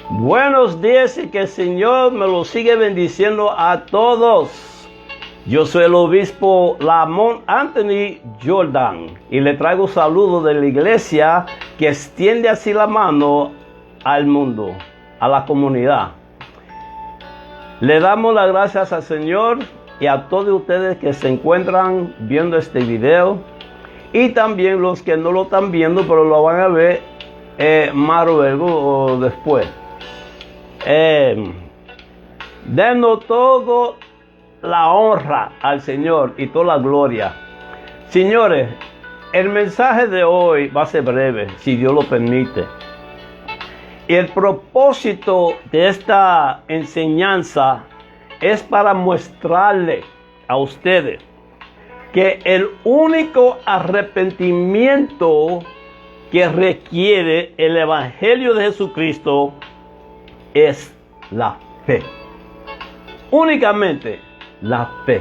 Buenos días y que el Señor me lo sigue bendiciendo a todos. Yo soy el obispo Lamont Anthony Jordan y le traigo saludos de la iglesia que extiende así la mano al mundo, a la comunidad. Le damos las gracias al Señor y a todos ustedes que se encuentran viendo este video y también los que no lo están viendo pero lo van a ver más luego o después. Denos toda la honra al Señor y toda la gloria. Señores, el mensaje de hoy va a ser breve, si Dios lo permite. Y el propósito de esta enseñanza es para mostrarle a ustedes que el único arrepentimiento que requiere el Evangelio de Jesucristo es la fe. Únicamente la fe.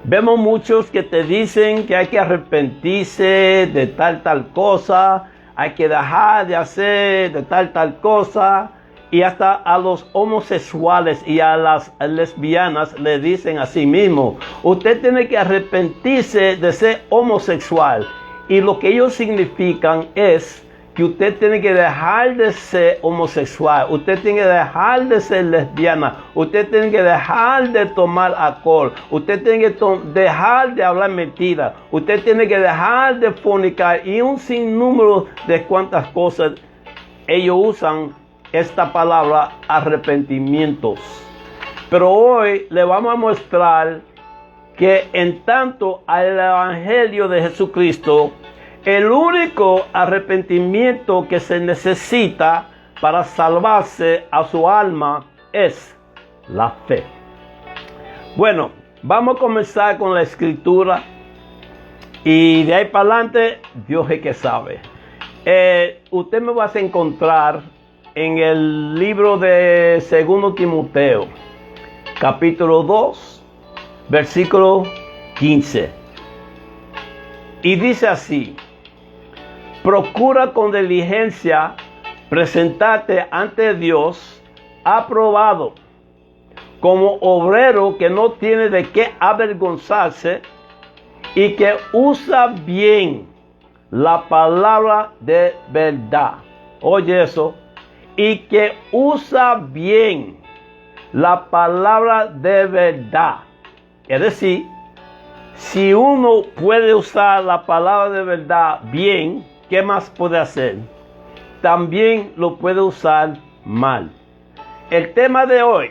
Vemos muchos que te dicen que hay que arrepentirse de tal cosa, hay que dejar de hacer de tal cosa, y hasta a los homosexuales y a las lesbianas le dicen a sí mismo: usted tiene que arrepentirse de ser homosexual, y lo que ellos significan es que usted tiene que dejar de ser homosexual, usted tiene que dejar de ser lesbiana, usted tiene que dejar de tomar alcohol, usted tiene que dejar de hablar mentiras, usted tiene que dejar de fornicar y un sinnúmero de cuantas cosas. Ellos usan esta palabra arrepentimientos. Pero hoy le vamos a mostrar que en tanto al Evangelio de Jesucristo, el único arrepentimiento que se necesita para salvarse a su alma es la fe. Bueno, vamos a comenzar con la escritura y de ahí para adelante Dios es que sabe. Usted me va a encontrar en el libro de 2 Timoteo, capítulo 2, versículo 15. Y dice así: procura con diligencia presentarte ante Dios aprobado, como obrero que no tiene de qué avergonzarse y que usa bien la palabra de verdad. Oye eso. Y que usa bien la palabra de verdad. Es decir, si uno puede usar la palabra de verdad bien, ¿qué más puede hacer? También lo puede usar mal. El tema de hoy: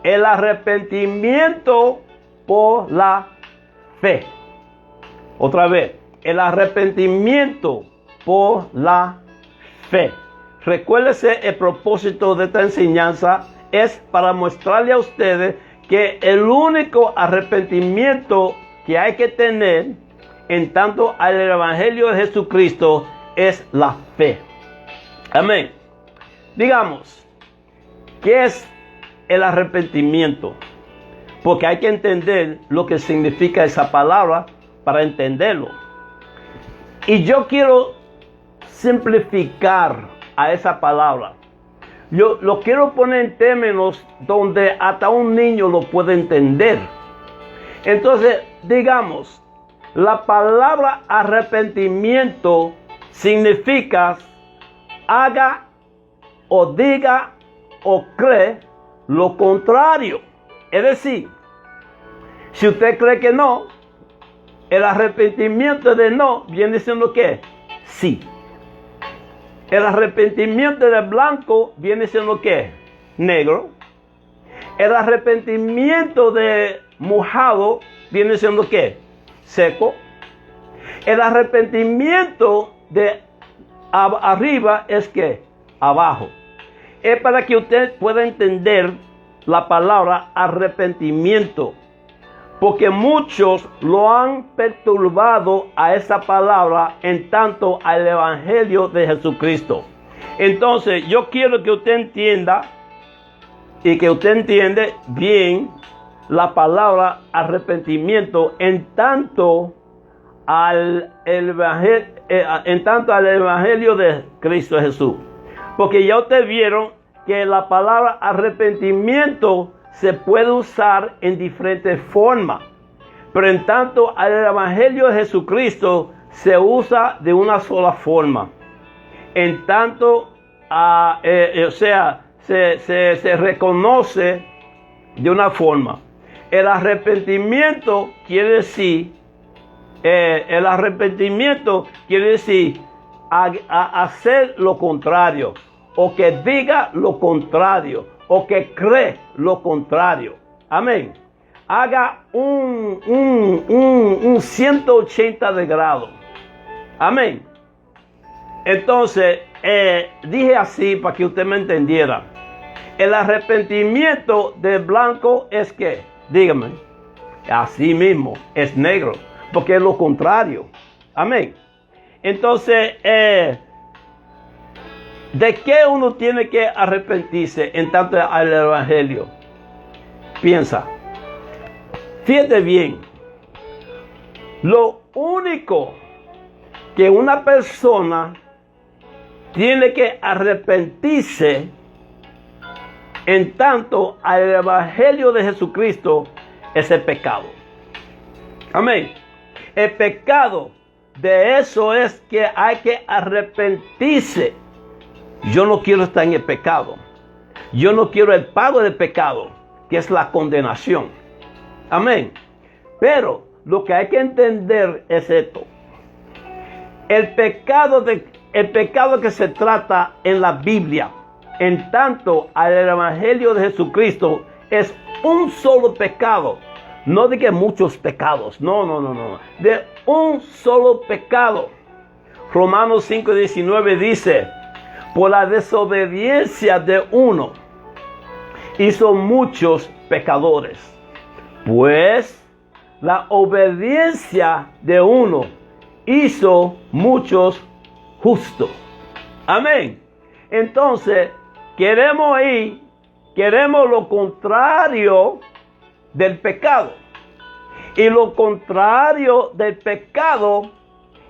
el arrepentimiento por la fe. Otra vez, el arrepentimiento por la fe. Recuérdese, el propósito de esta enseñanza es para mostrarle a ustedes que el único arrepentimiento que hay que tener en tanto al Evangelio de Jesucristo es la fe. Amén. Digamos, ¿qué es el arrepentimiento? Porque hay que entender lo que significa esa palabra para entenderlo. Y yo quiero simplificar a esa palabra. Yo lo quiero poner en términos donde hasta un niño lo puede entender. Entonces, digamos, la palabra arrepentimiento significa haga o diga o cree lo contrario. Es decir, si usted cree que no, el arrepentimiento de no viene siendo ¿qué? Sí. El arrepentimiento de blanco viene siendo ¿qué? Negro. El arrepentimiento de mojado viene siendo ¿qué? Seco. El arrepentimiento de arriba es ¿qué? Abajo. Es para que usted pueda entender la palabra arrepentimiento, porque muchos lo han perturbado a esa palabra en tanto al Evangelio de Jesucristo. Entonces, yo quiero que usted entienda y que usted entiende bien la palabra arrepentimiento en tanto al Evangelio de Cristo Jesús. Porque ya ustedes vieron que la palabra arrepentimiento se puede usar en diferentes formas. Pero en tanto al Evangelio de Jesucristo se usa de una sola forma. En tanto, se reconoce de una forma. El arrepentimiento quiere decir, hacer lo contrario, o que diga lo contrario, o que cree lo contrario. Amén. Haga un 180 de grado. Amén. Entonces, dije así para que usted me entendiera. El arrepentimiento de blanco es que, dígame, así mismo, es negro, porque es lo contrario. Amén. Entonces, ¿de qué uno tiene que arrepentirse en tanto al Evangelio? Piensa. Fíjate bien. Lo único que una persona tiene que arrepentirse en tanto al Evangelio de Jesucristo es el pecado. Amén. El pecado, de eso es que hay que arrepentirse. Yo no quiero estar en el pecado. Yo no quiero el pago del pecado, que es la condenación. Amén. Pero lo que hay que entender es esto. El pecado que se trata en la Biblia, en tanto al Evangelio de Jesucristo, es un solo pecado. No de que muchos pecados. No. De un solo pecado. Romanos 5:19 dice: por la desobediencia de uno hizo muchos pecadores. Pues la obediencia de uno hizo muchos justos. Amén. Entonces, queremos lo contrario del pecado. Y lo contrario del pecado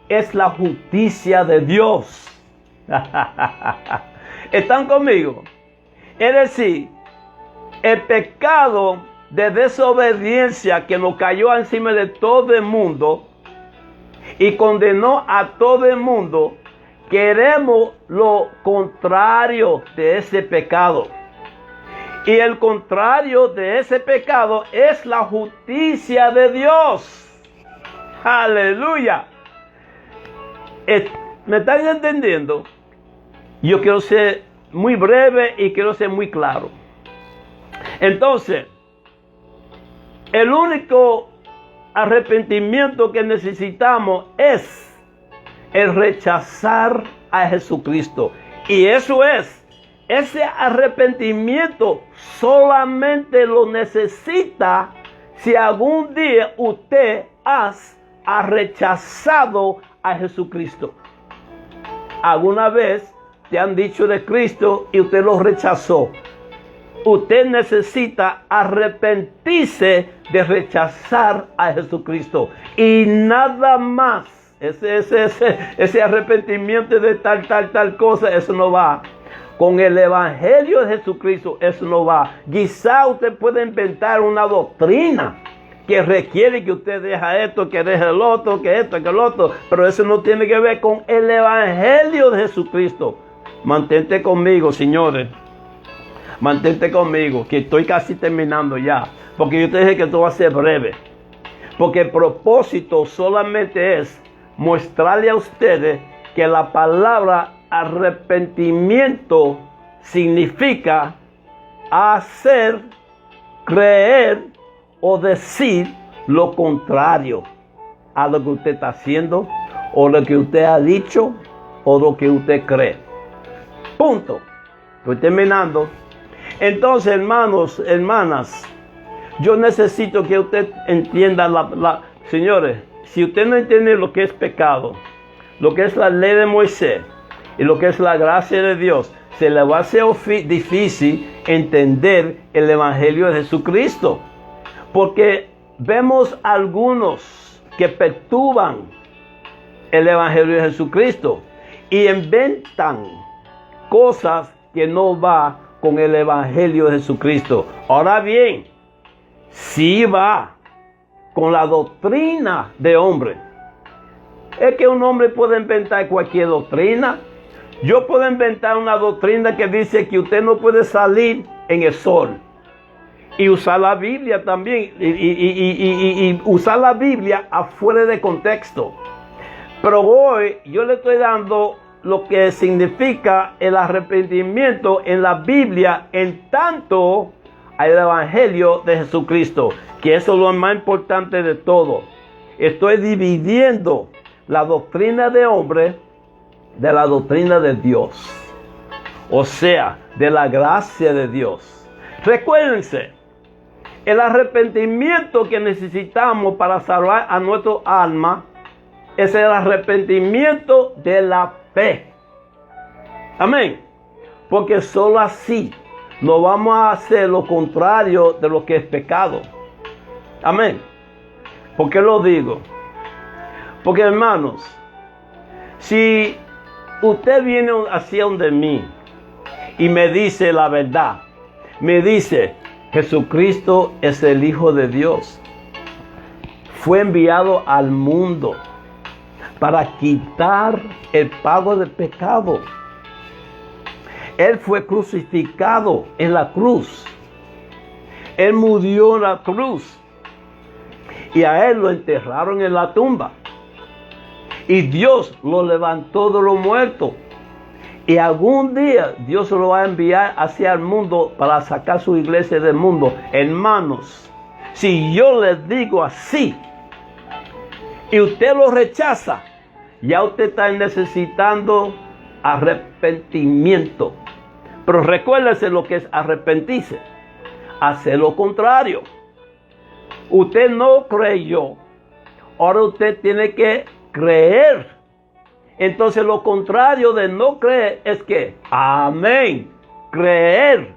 es la justicia de Dios. ¿Están conmigo? Es decir, el pecado de desobediencia que nos cayó encima de todo el mundo y condenó a todo el mundo, queremos lo contrario de ese pecado. Y el contrario de ese pecado es la justicia de Dios. Aleluya. ¿Me están entendiendo? Yo quiero ser muy breve y quiero ser muy claro. Entonces, el único arrepentimiento que necesitamos es el rechazar a Jesucristo. Y eso es, ese arrepentimiento solamente lo necesita si algún día usted ha rechazado a Jesucristo. ¿Alguna vez te han dicho de Cristo y usted lo rechazó? Usted necesita arrepentirse de rechazar a Jesucristo. Y nada más. Ese arrepentimiento de tal cosa, eso no va. Con el Evangelio de Jesucristo, eso no va. Quizá usted puede inventar una doctrina que requiere que usted deje esto, que deje el otro, que esto, que el otro. Pero eso no tiene que ver con el Evangelio de Jesucristo. Mantente conmigo, señores. Mantente conmigo, que estoy casi terminando ya. Porque yo te dije que esto va a ser breve. Porque el propósito solamente es mostrarle a ustedes que la palabra arrepentimiento significa hacer, creer o decir lo contrario a lo que usted está haciendo, o lo que usted ha dicho, o lo que usted cree. Punto. Estoy terminando. Entonces, hermanos, hermanas, yo necesito que usted entienda señores, si usted no entiende lo que es pecado, lo que es la ley de Moisés y lo que es la gracia de Dios, se le va a hacer difícil entender el Evangelio de Jesucristo. Porque vemos algunos que perturban el Evangelio de Jesucristo y inventan cosas que no va con el Evangelio de Jesucristo. Ahora bien, sí va con la doctrina de hombre. Es que un hombre puede inventar cualquier doctrina. Yo puedo inventar una doctrina que dice que usted no puede salir en el sol. Y usar la Biblia también. Y usar la Biblia afuera de contexto. Pero hoy yo le estoy dando lo que significa el arrepentimiento en la Biblia en tanto al Evangelio de Jesucristo. Que eso es lo más importante de todo. Estoy dividiendo la doctrina de hombre de la doctrina de Dios. O sea, de la gracia de Dios. Recuérdense, el arrepentimiento que necesitamos para salvar a nuestro alma es el arrepentimiento de la fe. Amén. Porque solo así no vamos a hacer lo contrario de lo que es pecado. Amén. ¿Por qué lo digo? Porque, hermanos, si usted viene hacia donde mí y me dice la verdad, me dice, Jesucristo es el Hijo de Dios. Fue enviado al mundo para quitar el pago del pecado. Él fue crucificado en la cruz. Él murió en la cruz. Y a él lo enterraron en la tumba. Y Dios lo levantó de los muertos. Y algún día Dios lo va a enviar hacia el mundo para sacar su iglesia del mundo. Hermanos, si yo les digo así y usted lo rechaza, ya usted está necesitando arrepentimiento. Pero recuérdese lo que es arrepentirse. Hacer lo contrario. Usted no creyó. Ahora usted tiene que creer. Entonces lo contrario de no creer es que, amén, creer.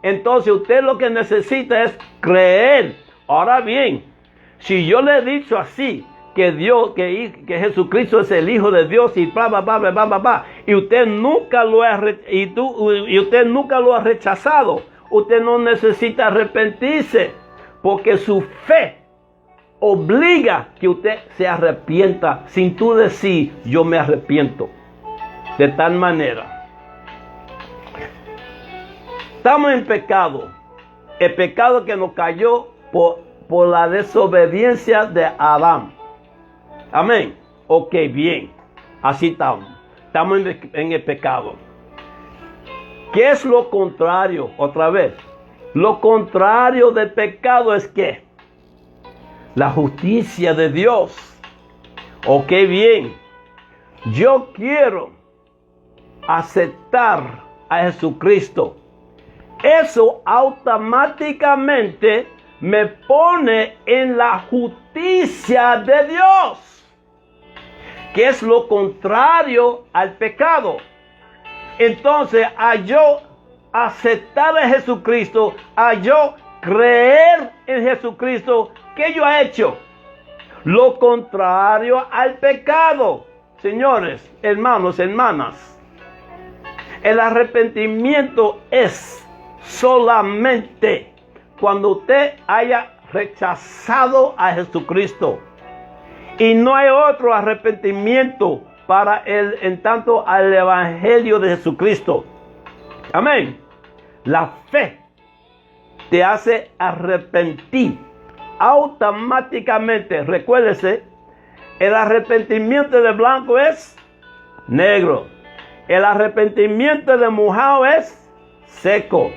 Entonces usted lo que necesita es creer. Ahora bien, si yo le he dicho así, que Dios, que Jesucristo es el Hijo de Dios y bla, bla, bla, bla, bla, bla, y usted nunca lo ha usted nunca lo ha rechazado, usted no necesita arrepentirse, porque su fe obliga que usted se arrepienta sin tú decir, yo me arrepiento. De tal manera, estamos en pecado. El pecado que nos cayó por la desobediencia de Adán. Amén. Ok, bien. Así estamos. Estamos en el pecado. ¿Qué es lo contrario? Otra vez. Lo contrario del pecado es ¿qué? La justicia de Dios. Ok, bien. Yo quiero aceptar a Jesucristo. Eso automáticamente me pone en la justicia de Dios, que es lo contrario al pecado. Entonces, a yo aceptar a Jesucristo, a yo creer en Jesucristo, ¿qué yo he hecho? Lo contrario al pecado. Señores, hermanos, hermanas, el arrepentimiento es solamente cuando usted haya rechazado a Jesucristo. Y no hay otro arrepentimiento para en tanto al Evangelio de Jesucristo. Amén. La fe te hace arrepentir automáticamente. Recuérdese, el arrepentimiento de blanco es negro. El arrepentimiento de mojado es seco.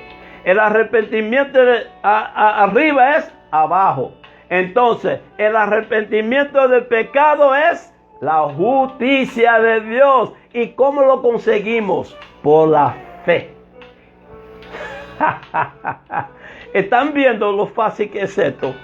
El arrepentimiento de arriba es abajo. Entonces, el arrepentimiento del pecado es la justicia de Dios. ¿Y cómo lo conseguimos? Por la fe. ¿Están viendo lo fácil que es esto?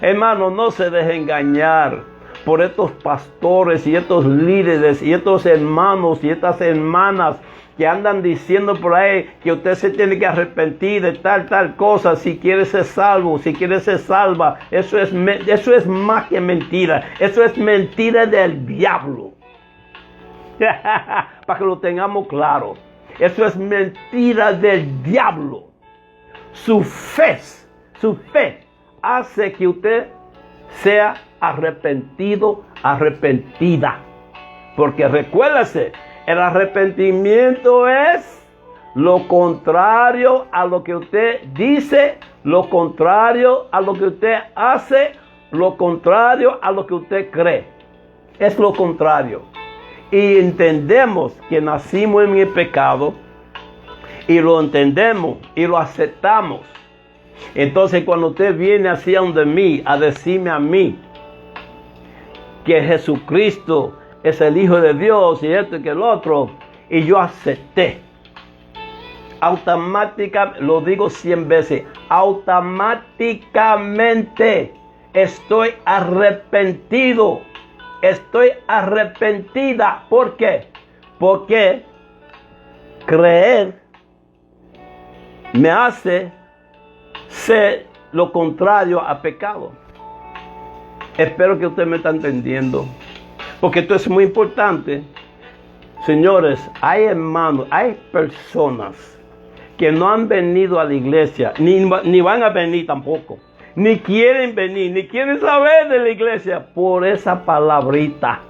Hermanos, no se dejen engañar por estos pastores y estos líderes y estos hermanos y estas hermanas que andan diciendo por ahí que usted se tiene que arrepentir de tal cosa si quiere ser salvo, si quiere ser salva. Eso es más que mentira. Eso es mentira del diablo. Para que lo tengamos claro. Eso es mentira del diablo. Su fe hace que usted sea arrepentido, arrepentida. Porque recuérdese, el arrepentimiento es lo contrario a lo que usted dice, lo contrario a lo que usted hace, lo contrario a lo que usted cree. Es lo contrario. Y entendemos que nacimos en el pecado y lo entendemos y lo aceptamos. Entonces cuando usted viene hacia donde mí a decirme a mí que Jesucristo es el Hijo de Dios y esto y que el otro, y yo acepté, automáticamente, lo digo 100 veces, automáticamente estoy arrepentido. Estoy arrepentida. ¿Por qué? Porque creer me hace ser lo contrario a pecado. Espero que usted me está entendiendo. Porque esto es muy importante. Señores, hay hermanos, hay personas que no han venido a la iglesia, ni van a venir tampoco. Ni quieren venir, ni quieren saber de la iglesia por esa palabrita.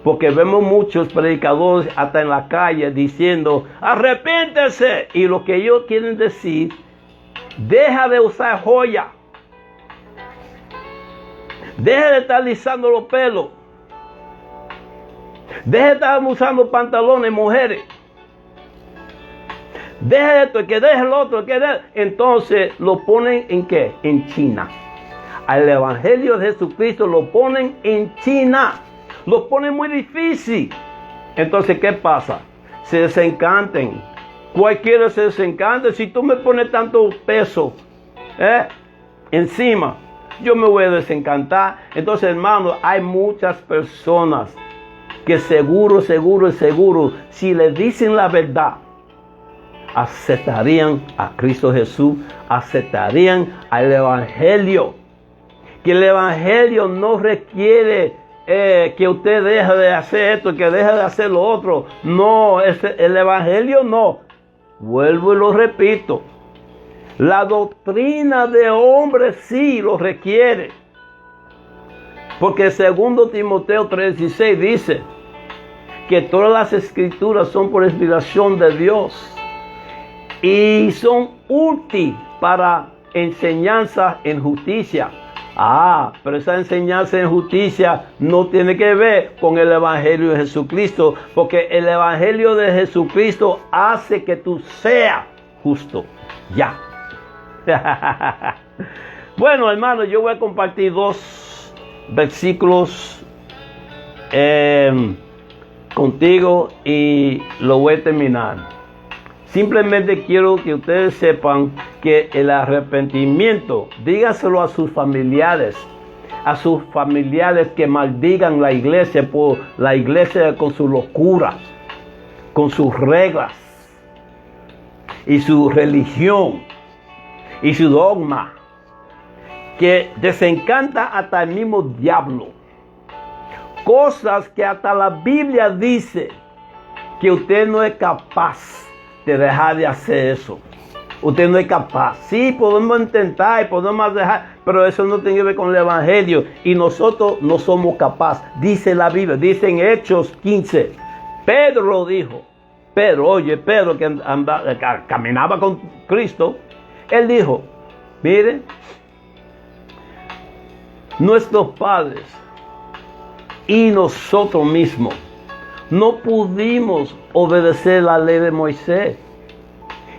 Porque vemos muchos predicadores hasta en la calle diciendo, arrepéntese. Y lo que ellos quieren decir, deja de usar joya. Deja de estar alisando los pelos. Deja de estar usando pantalones, mujeres. Deja esto, que deje el otro, que deje. Entonces lo ponen en ¿qué? En China. Al evangelio de Jesucristo lo ponen en China. Lo ponen muy difícil. Entonces, ¿qué pasa? Se desencanten. Cualquiera se desencanta. Si tú me pones tanto peso encima, yo me voy a desencantar. Entonces, hermano, hay muchas personas que seguro, si le dicen la verdad, aceptarían a Cristo Jesús, aceptarían al evangelio. Que el evangelio no requiere que usted deje de hacer esto, que deje de hacer lo otro. No, el evangelio no. Vuelvo y lo repito. La doctrina de hombres sí lo requiere. Porque 2 Timoteo 3:16 dice que todas las escrituras son por inspiración de Dios y son útiles para enseñanza en justicia. Pero esa enseñanza en justicia no tiene que ver con el evangelio de Jesucristo, porque el evangelio de Jesucristo hace que tú seas justo. Ya. Bueno, hermano, yo voy a compartir 2 versículos contigo y lo voy a terminar. Simplemente quiero que ustedes sepan que el arrepentimiento, dígaselo a sus familiares que maldigan la iglesia por la iglesia con su locura, con sus reglas y su religión y su dogma, que desencanta hasta el mismo diablo. Cosas que hasta la Biblia dice que usted no es capaz de dejar de hacer eso. Usted no es capaz. Sí, podemos intentar y podemos dejar, pero eso no tiene que ver con el evangelio. Y nosotros no somos capaces. Dice la Biblia, dice en Hechos 15. Pedro lo dijo. Pedro que caminaba con Cristo. Él dijo, mire, nuestros padres y nosotros mismos no pudimos obedecer la ley de Moisés.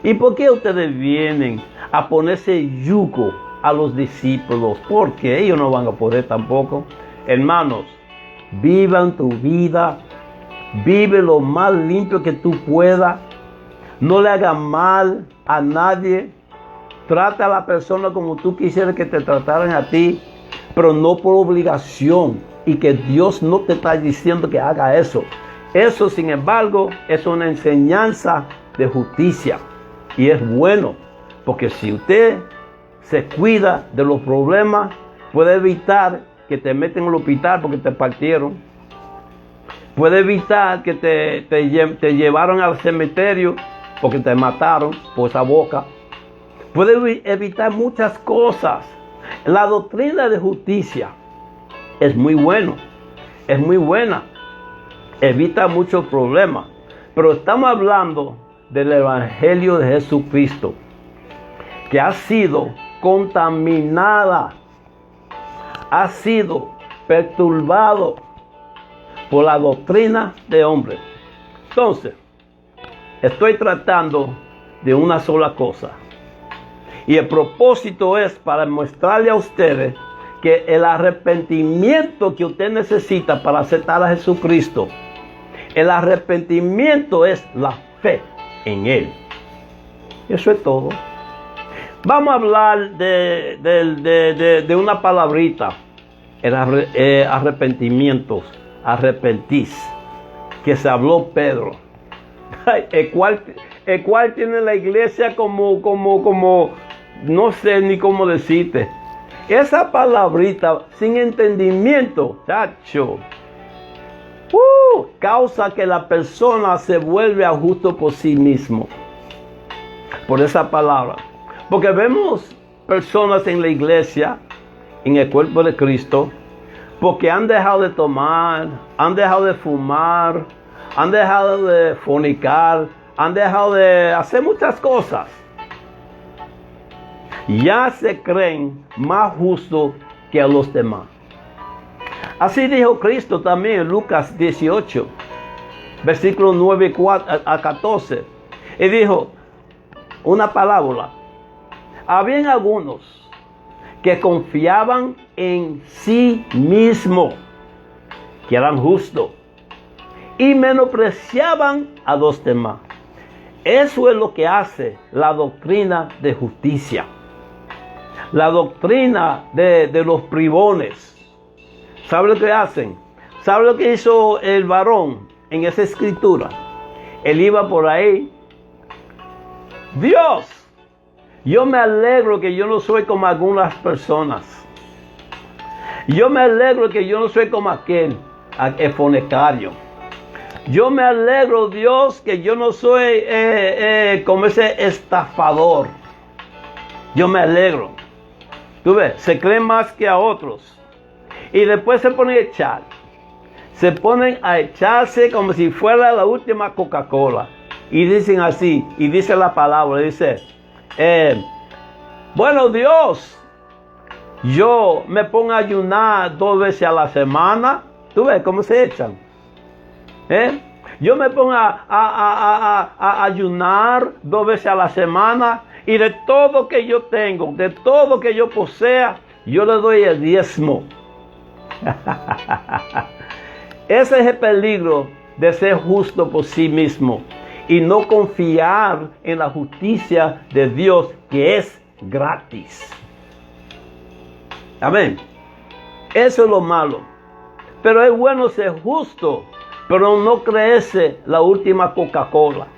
¿Y por qué ustedes vienen a ponerse yugo a los discípulos? Porque ellos no van a poder tampoco. Hermanos, vivan tu vida. Vive lo más limpio que tú puedas. No le hagas mal a nadie. Trata a la persona como tú quisieras que te trataran a ti, pero no por obligación. Y que Dios no te está diciendo que haga eso. Eso, sin embargo, es una enseñanza de justicia. Y es bueno, porque si usted se cuida de los problemas, puede evitar que te metan en el hospital porque te partieron. Puede evitar que te llevaron al cementerio porque te mataron por esa boca. Puede evitar muchas cosas. La doctrina de justicia es muy bueno, es muy buena. Evita muchos problemas. Pero estamos hablando del Evangelio de Jesucristo, que ha sido contaminada, ha sido perturbado por la doctrina de hombres. Entonces, estoy tratando de una sola cosa. Y el propósito es para mostrarle a ustedes que el arrepentimiento que usted necesita para aceptar a Jesucristo, el arrepentimiento es la fe en Él. Eso es todo. Vamos a hablar de una palabrita, el arrepentimiento, arrepentís, que se habló Pedro, el cual tiene la iglesia como no sé ni cómo decirte. Esa palabrita sin entendimiento, chacho, causa que la persona se vuelve justo por sí mismo. Por esa palabra. Porque vemos personas en la iglesia, en el cuerpo de Cristo, porque han dejado de tomar, han dejado de fumar, han dejado de fornicar, han dejado de hacer muchas cosas. Ya se creen más justos que a los demás. Así dijo Cristo también en Lucas 18, versículos 9 a 14. Y dijo una parábola. Habían algunos que confiaban en sí mismos, que eran justos, y menospreciaban a los demás. Eso es lo que hace la doctrina de justicia. La doctrina de los bribones. ¿Sabe lo que hacen? ¿Sabe lo que hizo el varón en esa escritura? Él iba por ahí. Dios, yo me alegro que yo no soy como algunas personas. Yo me alegro que yo no soy como aquel fornicario. Yo me alegro, Dios, que yo no soy como ese estafador. Yo me alegro. Tú ves, se creen más que a otros. Y después se ponen a echar. Se ponen a echarse como si fuera la última Coca-Cola. Y dicen así, y dice la palabra, dice, bueno, Dios, yo me pongo a ayunar 2 veces a la semana. Tú ves cómo se echan. Yo me pongo a ayunar 2 veces a la semana. Y de todo que yo tengo, de todo que yo posea, yo le doy el diezmo. Ese es el peligro de ser justo por sí mismo y no confiar en la justicia de Dios, que es gratis. Amén. Eso es lo malo. Pero es bueno ser justo, pero no creerse la última Coca-Cola.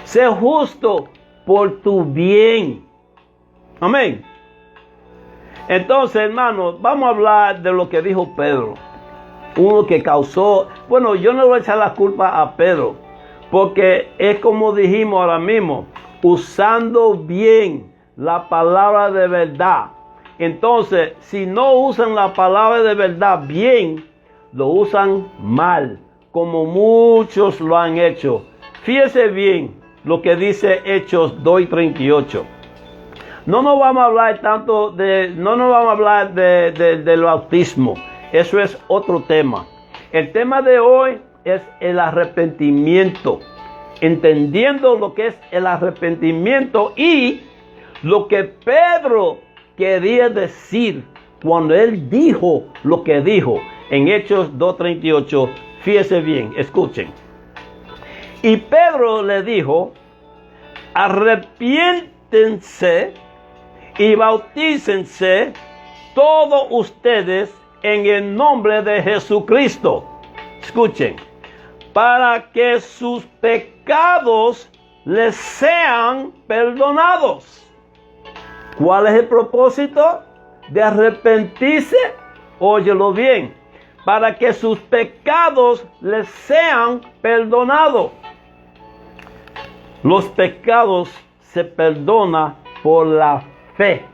Ser justo por tu bien. Amén. Entonces, hermanos, vamos a hablar de lo que dijo Pedro. Uno que causó... Bueno, yo no voy a echar la culpa a Pedro, porque es como dijimos ahora mismo, usando bien la palabra de verdad. Entonces, si no usan la palabra de verdad bien, lo usan mal, como muchos lo han hecho. Fíjese bien lo que dice Hechos 2:38. No nos vamos a hablar tanto del bautismo. Eso es otro tema. El tema de hoy es el arrepentimiento. Entendiendo lo que es el arrepentimiento y lo que Pedro quería decir cuando él dijo lo que dijo en Hechos 2:38. Fíjese bien, escuchen. Y Pedro le dijo, arrepiéntense y bautícense todos ustedes en el nombre de Jesucristo. Escuchen, para que sus pecados les sean perdonados. ¿Cuál es el propósito de arrepentirse? Óyelo bien. para que sus pecados les sean perdonados. Los pecados se perdonan por la fe.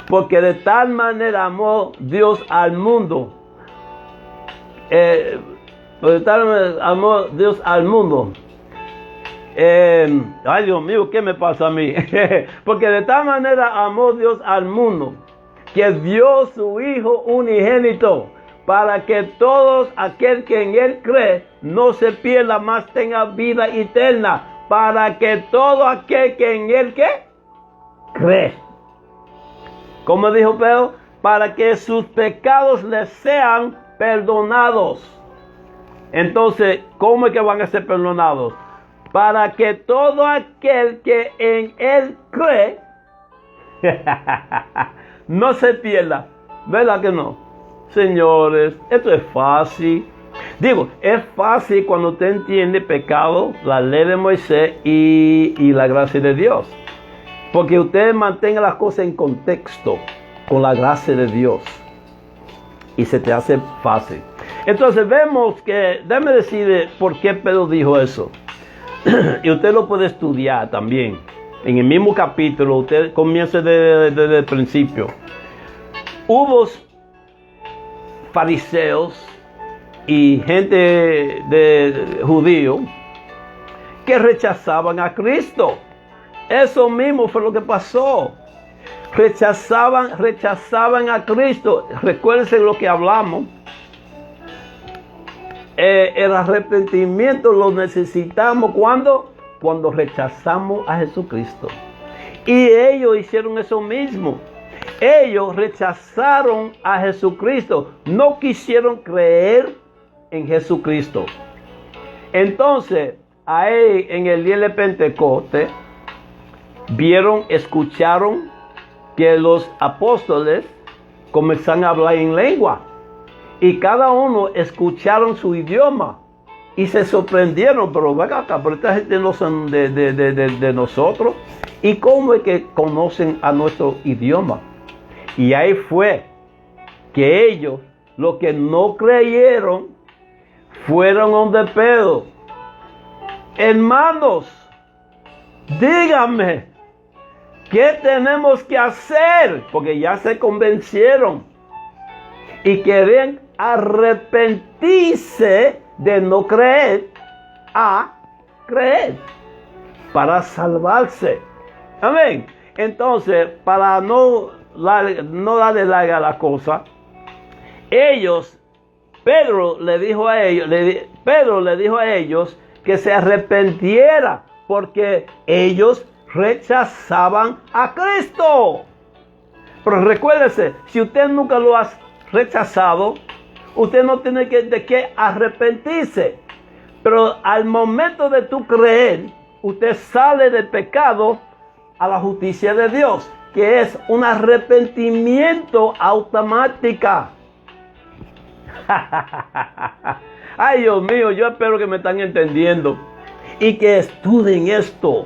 Porque de tal manera amó Dios al mundo. De tal manera amó Dios al mundo. Ay, Dios mío, ¿qué me pasa a mí? Porque de tal manera amó Dios al mundo, que dio su Hijo unigénito, para que todos aquel que en Él cree no se pierda, mas tenga vida eterna. Para que todo aquel que en Él ¿qué? Cree. Como dijo Pedro, para que sus pecados les sean perdonados. Entonces, ¿cómo es que van a ser perdonados? Para que todo aquel que en Él cree no se pierda. ¿Verdad que no? Señores, esto es fácil. Digo, es fácil cuando usted entiende pecado, la ley de Moisés y la gracia de Dios. Porque usted mantenga las cosas en contexto con la gracia de Dios. Y se te hace fácil. Entonces vemos que, déjame decirle por qué Pedro dijo eso. Y usted lo puede estudiar también. En el mismo capítulo, usted comienza desde el principio. Hubo fariseos y gente de judío que rechazaban a Cristo. Eso mismo fue lo que pasó. Rechazaban a Cristo. Recuérdense lo que hablamos. El arrepentimiento lo necesitamos cuando rechazamos a Jesucristo. Y ellos hicieron eso mismo. Ellos rechazaron a Jesucristo. No quisieron creer en Jesucristo. Entonces, ahí en el día de Pentecostés, escucharon que los apóstoles comenzaron a hablar en lengua. Y cada uno escucharon su idioma. Y se sorprendieron. Pero venga acá, pero esta gente no son de nosotros. ¿Y cómo es que conocen a nuestro idioma? Y ahí fue que ellos, los que no creyeron, fueron donde Pedro. Hermanos, díganme, ¿qué tenemos que hacer? Porque ya se convencieron y querían arrepentirse de no creer a creer para salvarse. Amén. Entonces, para no darle larga a la cosa, Pedro le dijo a ellos que se arrepintiera porque ellos rechazaban a Cristo. Pero recuérdese, si usted nunca lo ha rechazado, usted no tiene de qué arrepentirse. Pero al momento de tú creer, usted sale del pecado a la justicia de Dios, que es un arrepentimiento automático. Ay, Dios mío, yo espero que me están entendiendo y que estudien esto.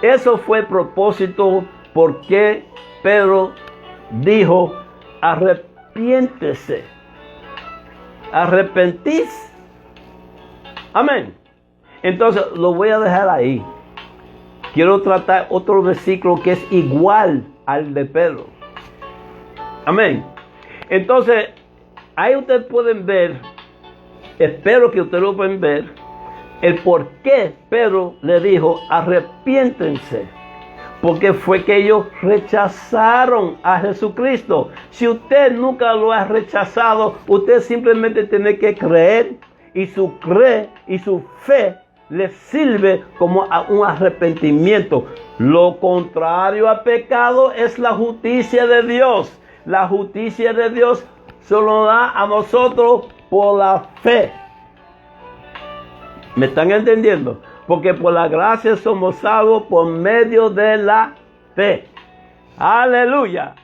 Eso fue el propósito porque Pedro dijo, arrepiéntese. Arrepentís. Amén. Entonces lo voy a dejar ahí. Quiero tratar otro versículo que es igual al de Pedro. Amén. Entonces, ahí ustedes pueden ver, espero que ustedes lo puedan ver, el por qué Pedro le dijo, arrepiéntense. Porque fue que ellos rechazaron a Jesucristo. Si usted nunca lo ha rechazado, usted simplemente tiene que creer y su fe le sirve como a un arrepentimiento. Lo contrario a pecado es la justicia de Dios. La justicia de Dios se lo da a nosotros por la fe. ¿Me están entendiendo? Porque por la gracia somos salvos por medio de la fe. Aleluya.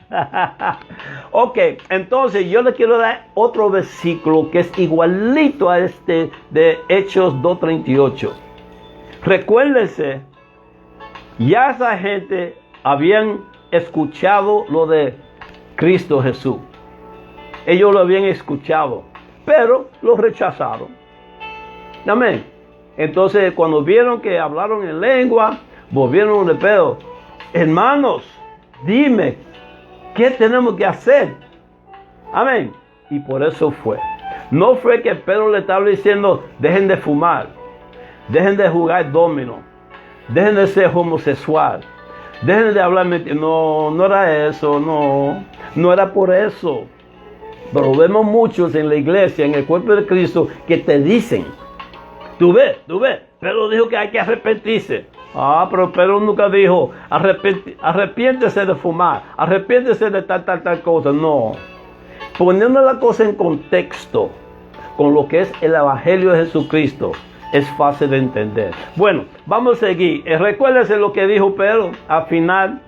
Ok, entonces yo le quiero dar otro versículo que es igualito a este de Hechos 2:38. Recuérdense, ya esa gente habían escuchado lo de Cristo Jesús. Ellos lo habían escuchado, pero lo rechazaron. Amén. Entonces, cuando vieron que hablaron en lengua, volvieron de pedo. Hermanos, dime, ¿qué tenemos que hacer? Amén. Y por eso fue. No fue que Pedro le estaba diciendo, dejen de fumar, dejen de jugar dominó, dejen de ser homosexual, dejen de hablar mentira. No, no era eso, no era por eso. Pero vemos muchos en la iglesia, en el cuerpo de Cristo, que te dicen, tú ves, Pedro dijo que hay que arrepentirse. Pero Pedro nunca dijo, arrepiéntese de fumar, arrepiéntese de tal cosa. No. Poniendo la cosa en contexto con lo que es el Evangelio de Jesucristo, es fácil de entender. Bueno, vamos a seguir. Recuérdese lo que dijo Pedro al final,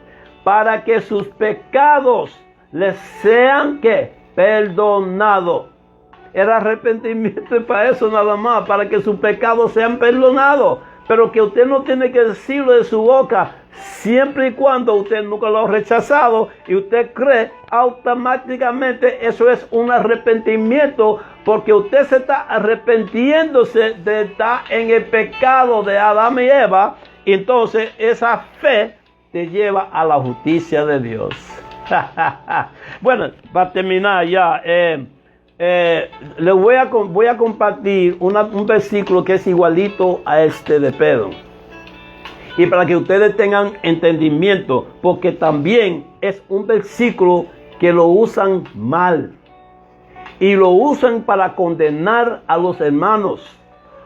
para que sus pecados les sean ¿qué? Perdonados. Era arrepentimiento para eso nada más, para que sus pecados sean perdonados. Pero que usted no tiene que decirlo de su boca, siempre y cuando usted nunca lo ha rechazado y usted cree, automáticamente eso es un arrepentimiento, porque usted se está arrepintiéndose de estar en el pecado de Adán y Eva, y entonces esa fe te lleva a la justicia de Dios. Bueno, para terminar ya, les voy a compartir un versículo que es igualito a este de Pedro. Y para que ustedes tengan entendimiento, porque también es un versículo que lo usan mal. Y lo usan para condenar a los hermanos.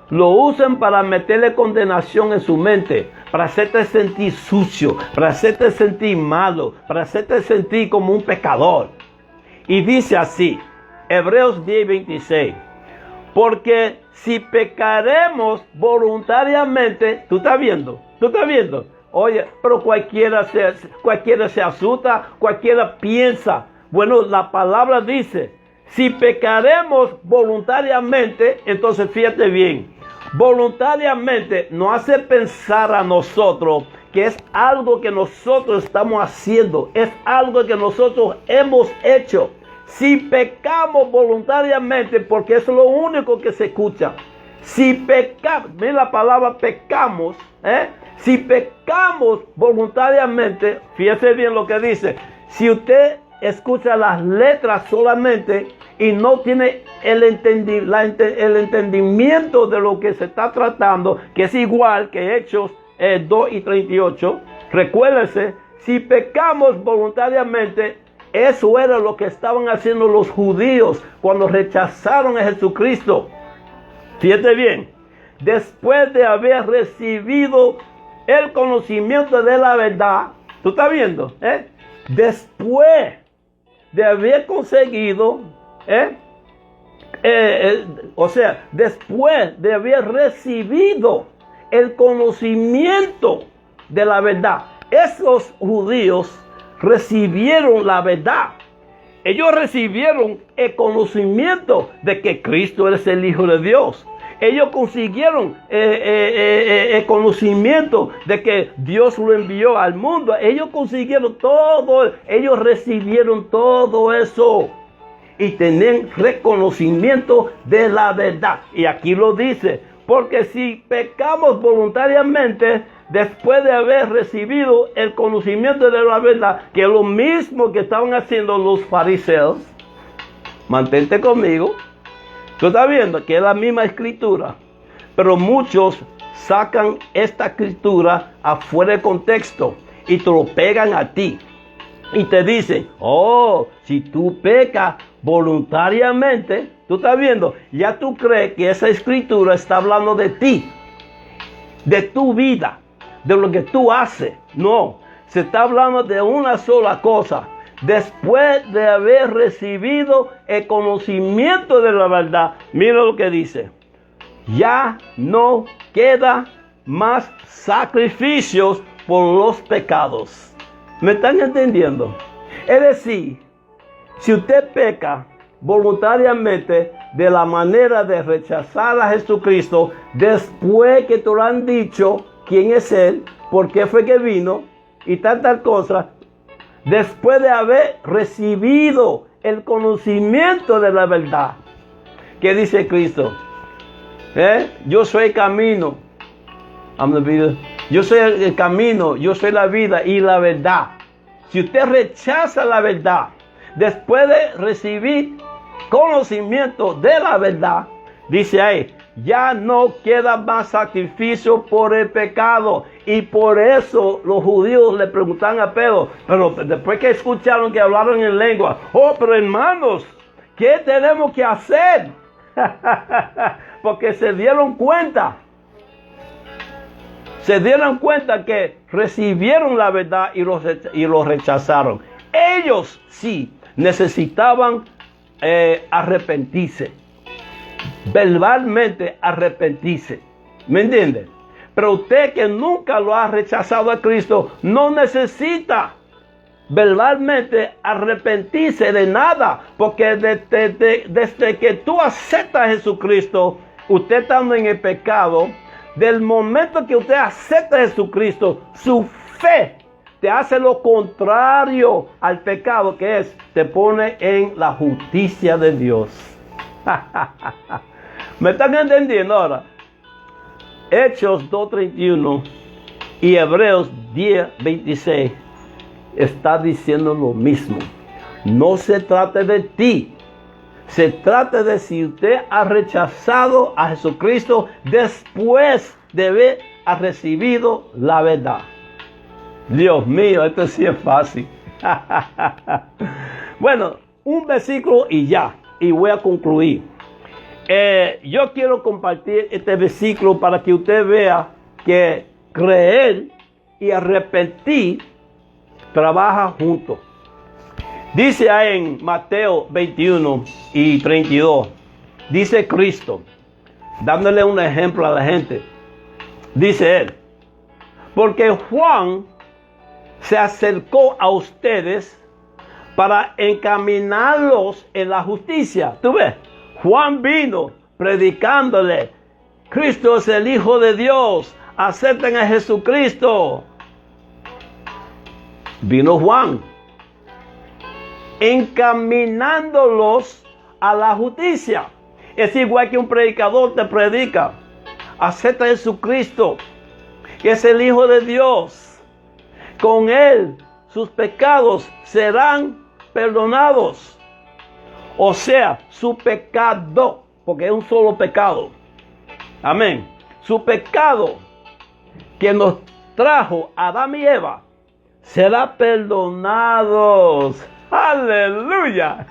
Lo usan para meterle condenación en su mente, para hacerte sentir sucio, para hacerte sentir malo, para hacerte sentir como un pecador. Y dice así, Hebreos 10:26, porque si pecaremos voluntariamente, ¿tú estás viendo? Oye, pero cualquiera se asusta, cualquiera piensa. Bueno, la palabra dice, si pecaremos voluntariamente, entonces fíjate bien, voluntariamente nos hace pensar a nosotros que es algo que nosotros estamos haciendo, es algo que nosotros hemos hecho. Si pecamos voluntariamente, porque eso es lo único que se escucha. Si pecamos, mira la palabra pecamos, si pecamos voluntariamente, fíjese bien lo que dice. Si usted escucha las letras solamente y no tiene el entendimiento de lo que se está tratando, que es igual que Hechos 2:38, recuérdese, si pecamos voluntariamente, eso era lo que estaban haciendo los judíos cuando rechazaron a Jesucristo. Fíjate bien, después de haber recibido el conocimiento de la verdad, ¿tú estás viendo? Después de haber conseguido, después de haber recibido el conocimiento de la verdad, esos judíos recibieron la verdad. Ellos recibieron el conocimiento de que Cristo es el Hijo de Dios. Ellos consiguieron el conocimiento de que Dios lo envió al mundo. Ellos consiguieron todo. Ellos recibieron todo eso. Y tenían reconocimiento de la verdad. Y aquí lo dice. Porque si pecamos voluntariamente, después de haber recibido el conocimiento de la verdad, que es lo mismo que estaban haciendo los fariseos, mantente conmigo, tú estás viendo que es la misma escritura, pero muchos sacan esta escritura afuera de contexto y te lo pegan a ti y te dicen, si tú pecas voluntariamente, tú estás viendo, ya tú crees que esa escritura está hablando de ti, de tu vida, de lo que tú haces. No, se está hablando de una sola cosa. Después de haber recibido el conocimiento de la verdad, mira lo que dice, ya no queda más sacrificios por los pecados. ¿Me están entendiendo? Es decir, si usted peca voluntariamente de la manera de rechazar a Jesucristo, después que te lo han dicho quién es Él, por qué fue que vino y tal cosa, después de haber recibido el conocimiento de la verdad. ¿Qué dice Cristo? Yo soy el camino. Yo soy el camino, yo soy la vida y la verdad. Si usted rechaza la verdad, después de recibir conocimiento de la verdad, dice ahí, ya no queda más sacrificio por el pecado. Y por eso los judíos le preguntan a Pedro, pero después que escucharon que hablaron en lengua, pero hermanos, ¿qué tenemos que hacer? Porque se dieron cuenta que recibieron la verdad y lo rechazaron. Ellos sí necesitaban arrepentirse, verbalmente arrepentirse. ¿Me entiende? Pero usted que nunca lo ha rechazado a Cristo, no necesita verbalmente arrepentirse de nada, porque desde que tú aceptas a Jesucristo, usted estando en el pecado, del momento que usted acepta a Jesucristo, su fe te hace lo contrario al pecado, que es, te pone en la justicia de Dios. ¿Me están entendiendo ahora? Hechos 2:31 y Hebreos 10:26 está diciendo lo mismo. No se trata de ti, se trata de si usted ha rechazado a Jesucristo después de haber recibido la verdad. Dios mío, esto sí es fácil. Bueno, un versículo y ya, y voy a concluir. Yo quiero compartir este versículo para que usted vea que creer y arrepentir trabajan juntos. Dice ahí en Mateo 21 y 32, dice Cristo, dándole un ejemplo a la gente. Dice él, porque Juan se acercó a ustedes para encaminarlos en la justicia. ¿Tú ves? Juan vino predicándole, Cristo es el Hijo de Dios, acepten a Jesucristo. Vino Juan encaminándolos a la justicia. Es igual que un predicador te predica, acepta a Jesucristo, que es el Hijo de Dios. Con él sus pecados serán perdonados. O sea, su pecado, porque es un solo pecado. Amén. Su pecado que nos trajo Adán y Eva será perdonado. Aleluya.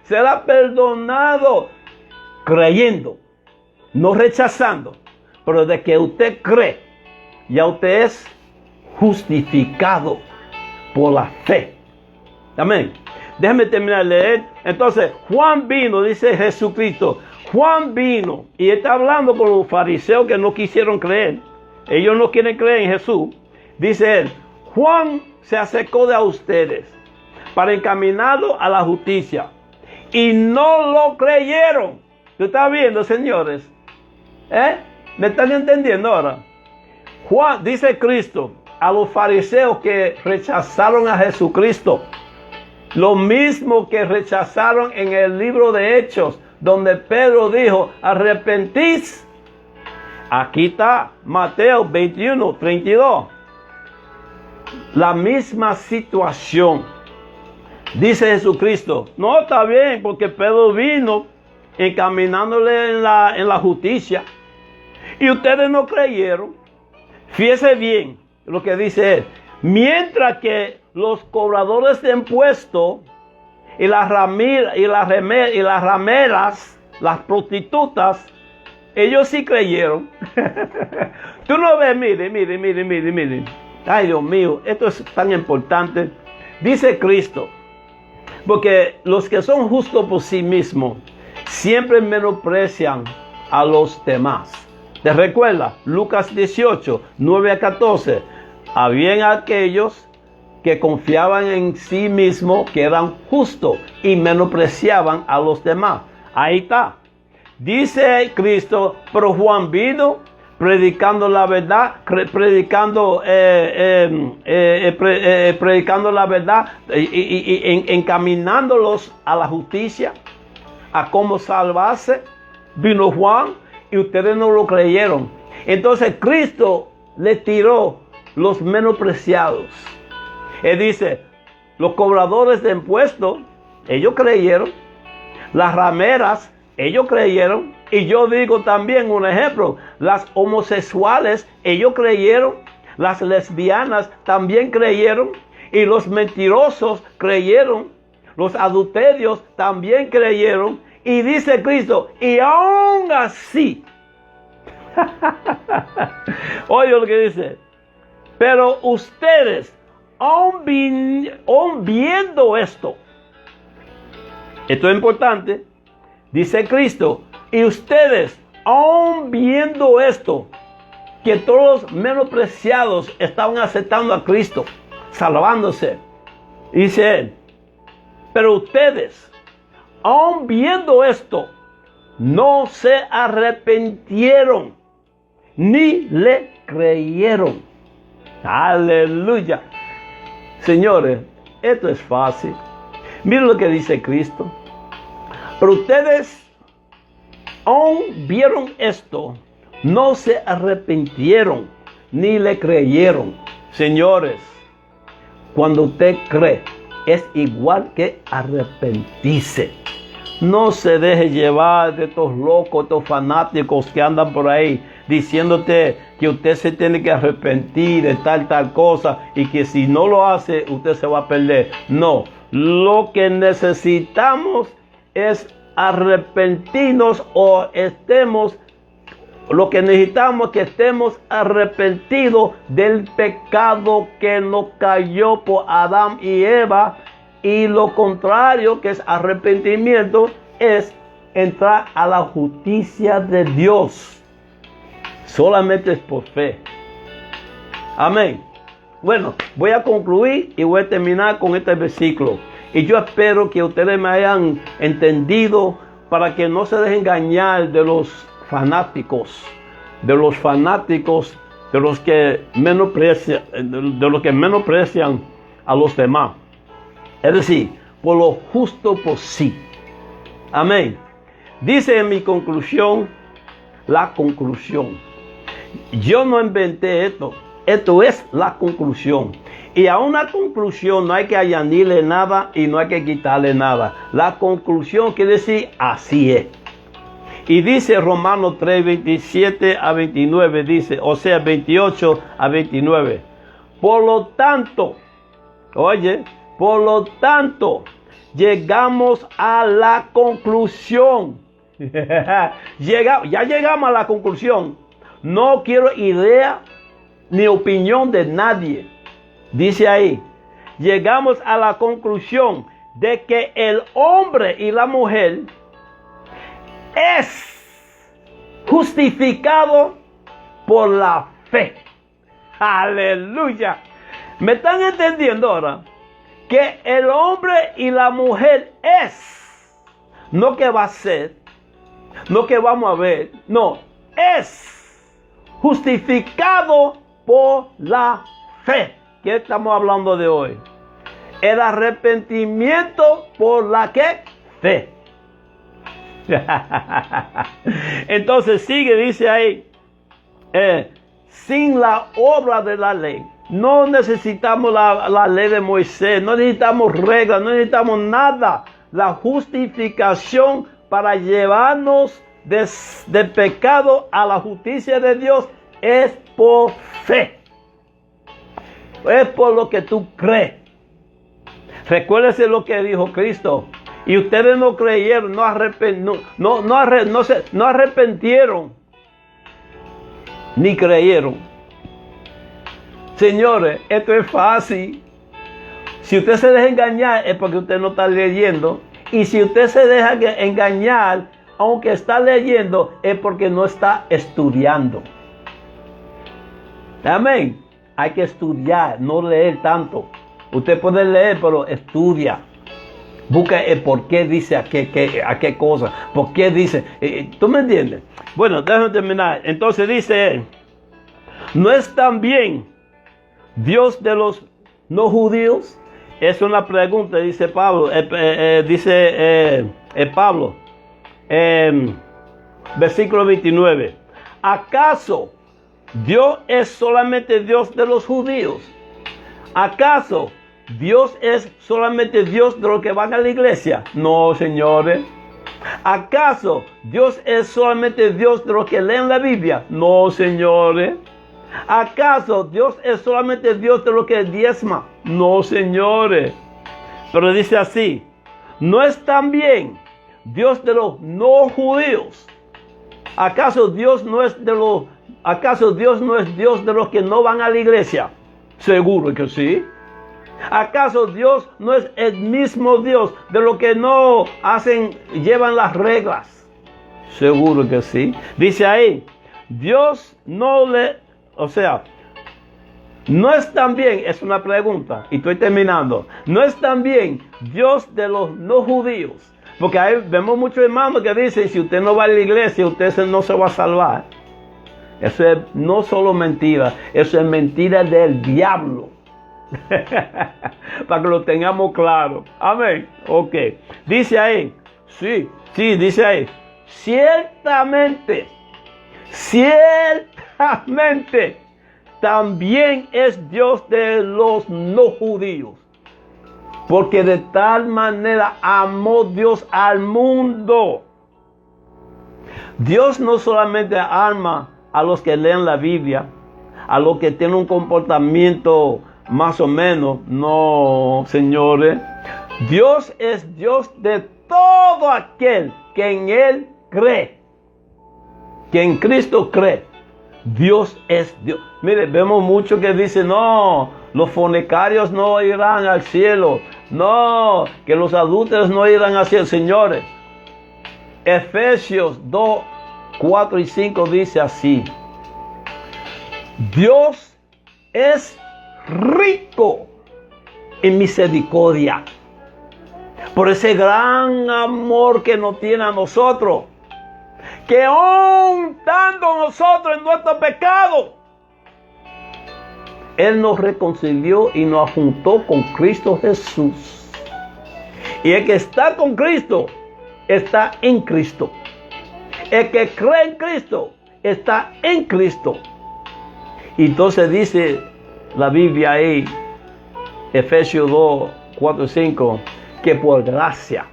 Será perdonado creyendo, no rechazando. Pero de que usted cree, ya usted es justificado por la fe. Amén. Déjame terminar de leer. Entonces, Juan vino, dice Jesucristo. Juan vino y está hablando con los fariseos que no quisieron creer. Ellos no quieren creer en Jesús. Dice él, Juan se acercó de a ustedes para encaminarlo a la justicia. Y no lo creyeron. ¿Tú estás viendo, señores? ¿Me están entendiendo ahora? Juan, dice Cristo, a los fariseos que rechazaron a Jesucristo. Lo mismo que rechazaron en el libro de Hechos, donde Pedro dijo, arrepentís. Aquí está, Mateo 21:32. La misma situación. Dice Jesucristo, no está bien, porque Pedro vino encaminándole en la justicia. Y ustedes no creyeron. Fíjese bien lo que dice él. Mientras que los cobradores de impuestos y las rameras, las prostitutas, ellos sí creyeron. Tú no ves, mire. Ay, Dios mío, esto es tan importante. Dice Cristo, porque los que son justos por sí mismos siempre menosprecian a los demás. ¿Te recuerdas? Lucas 18, 9-14. Habían aquellos que confiaban en sí mismos, que eran justos y menospreciaban a los demás. Ahí está. Dice Cristo, pero Juan vino predicando la verdad, predicando la verdad y encaminándolos a la justicia, a cómo salvarse. Vino Juan y ustedes no lo creyeron. Entonces Cristo le tiró los menospreciados. Él dice, los cobradores de impuestos, ellos creyeron. Las rameras, ellos creyeron. Y yo digo también un ejemplo, las homosexuales, ellos creyeron. Las lesbianas también creyeron. Y los mentirosos creyeron. Los adulterios también creyeron. Y dice Cristo, y aún así, oye lo que dice, pero ustedes, aún viendo esto es importante, dice Cristo, y ustedes, aún viendo esto, que todos los menospreciados estaban aceptando a Cristo, salvándose, dice él, pero ustedes, aún viendo esto, no se arrepintieron, ni le creyeron. Aleluya. Señores, esto es fácil. Miren lo que dice Cristo. Pero ustedes, aún vieron esto, no se arrepintieron, ni le creyeron. Señores, cuando usted cree, es igual que arrepentirse. No se deje llevar de estos locos, estos fanáticos que andan por ahí diciéndote que usted se tiene que arrepentir de tal cosa y que si no lo hace usted se va a perder. No, lo que necesitamos es arrepentirnos lo que necesitamos es que estemos arrepentidos del pecado que nos cayó por Adán y Eva. Y lo contrario, que es arrepentimiento, es entrar a la justicia de Dios. Solamente es por fe. Amén. Bueno, voy a concluir y voy a terminar con este versículo. Y yo espero que ustedes me hayan entendido para que no se dejen engañar de los fanáticos, de los que menosprecian a los demás. Es decir, por lo justo por sí. Amén. Dice en mi conclusión, la conclusión. Yo no inventé esto. Esto es la conclusión. Y a una conclusión no hay que añadirle nada y no hay que quitarle nada. La conclusión quiere decir así es. Y dice Romanos 3, 27 a 29, dice, o sea, 28 a 29. Por lo tanto, llegamos a la conclusión. Ya llegamos a la conclusión. No quiero idea ni opinión de nadie. Dice ahí, llegamos a la conclusión de que el hombre y la mujer es justificado por la fe. Aleluya. ¿Me están entendiendo ahora? Que el hombre y la mujer es, no que va a ser, no que vamos a ver, no, es justificado por la fe. ¿Qué estamos hablando de hoy? El arrepentimiento por la que fe. Entonces sigue, dice ahí, sin la obra de la ley. No necesitamos la ley de Moisés, no necesitamos reglas, no necesitamos nada. La justificación para llevarnos de pecado a la justicia de Dios es por fe. Es por lo que tú crees. Recuérdese lo que dijo Cristo. Y ustedes no creyeron, no arrepentieron, ni creyeron. Señores, esto es fácil. Si usted se deja engañar es porque usted no está leyendo. Y si usted se deja engañar, aunque está leyendo, es porque no está estudiando. Amén. Hay que estudiar, no leer tanto. Usted puede leer, pero estudia. Busca el por qué dice a qué cosa. ¿Por qué dice? ¿Tú me entiendes? Bueno, déjame terminar. Entonces dice, ¿no es también Dios de los no judíos? Es una pregunta, dice Pablo. Pablo. Versículo 29. ¿Acaso Dios es solamente Dios de los judíos? ¿Acaso Dios es solamente Dios de los que van a la iglesia? No, señores. ¿Acaso Dios es solamente Dios de los que leen la Biblia? No, señores. ¿Acaso Dios es solamente Dios de los que diezma? No, señores. Pero dice así, ¿no es también Dios de los no judíos? ¿Acaso Dios no es Dios de los que no van a la iglesia? Seguro que sí. ¿Acaso Dios no es el mismo Dios de los que no llevan las reglas? Seguro que sí. Dice ahí, Dios no es también, es una pregunta, y estoy terminando, no es también Dios de los no judíos. Porque ahí vemos muchos hermanos que dicen, si usted no va a la iglesia, usted no se va a salvar. Eso es no solo mentira, eso es mentira del diablo. Para que lo tengamos claro. Amén. Ok. Dice ahí. Sí, dice ahí. Ciertamente también es Dios de los no judíos. Porque de tal manera amó Dios al mundo. Dios no solamente ama a los que leen la Biblia, a los que tienen un comportamiento más o menos. No, señores. Dios es Dios de todo aquel que en Él cree. Que en Cristo cree. Dios es Dios. Mire, vemos mucho que dicen, no, los fornicarios no irán al cielo. No, que los adúlteros no irán al cielo. Señores, Efesios 2, 4 y 5 dice así. Dios es rico en misericordia por ese gran amor que nos tiene a nosotros, que aun estando nosotros en nuestro pecado, Él nos reconcilió y nos juntó con Cristo Jesús. Y el que está con Cristo está en Cristo. El que cree en Cristo está en Cristo. Y entonces dice la Biblia ahí, Efesios 2, 4 y 5, que por gracia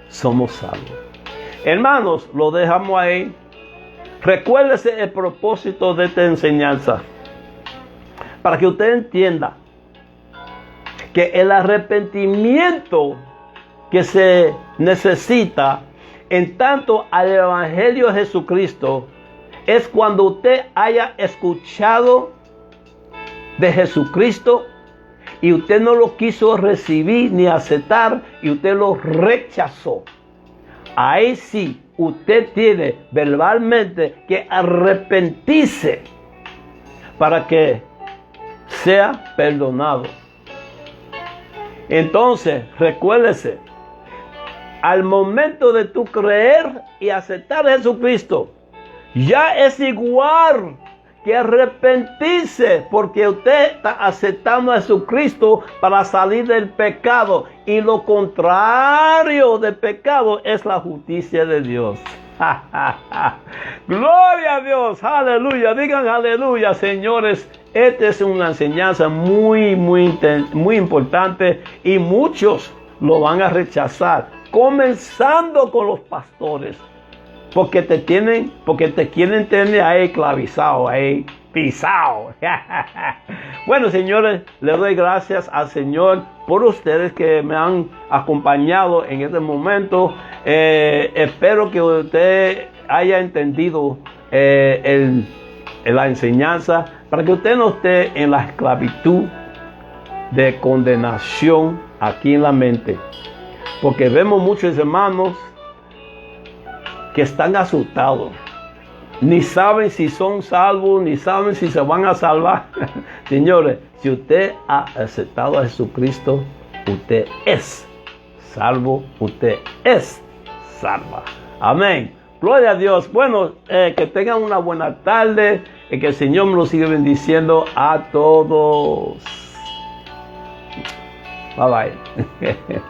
somos salvos. Hermanos, lo dejamos ahí. Recuérdese el propósito de esta enseñanza, para que usted entienda que el arrepentimiento que se necesita en tanto al Evangelio de Jesucristo es cuando usted haya escuchado de Jesucristo y usted no lo quiso recibir ni aceptar y usted lo rechazó. Ahí sí, usted tiene verbalmente que arrepentirse para que sea perdonado. Entonces, recuérdese, al momento de tu creer y aceptar a Jesucristo, ya es igual que arrepentirse, porque usted está aceptando a Jesucristo para salir del pecado, y lo contrario del pecado es la justicia de Dios. Gloria a Dios, aleluya, digan aleluya, señores. Esta es una enseñanza muy importante, y muchos lo van a rechazar, comenzando con los pastores. Porque te quieren tener ahí esclavizado, ahí pisado. Bueno, señores, le doy gracias al Señor por ustedes que me han acompañado en este momento. Espero que usted haya entendido la enseñanza, para que usted no esté en la esclavitud de condenación aquí en la mente. Porque vemos muchos hermanos que están asustados, ni saben si son salvos, ni saben si se van a salvar. Señores, si usted ha aceptado a Jesucristo, usted es salvo, usted es salva. Amén. Gloria a Dios. Bueno, que tengan una buena tarde y que el Señor me lo siga bendiciendo a todos. Bye bye.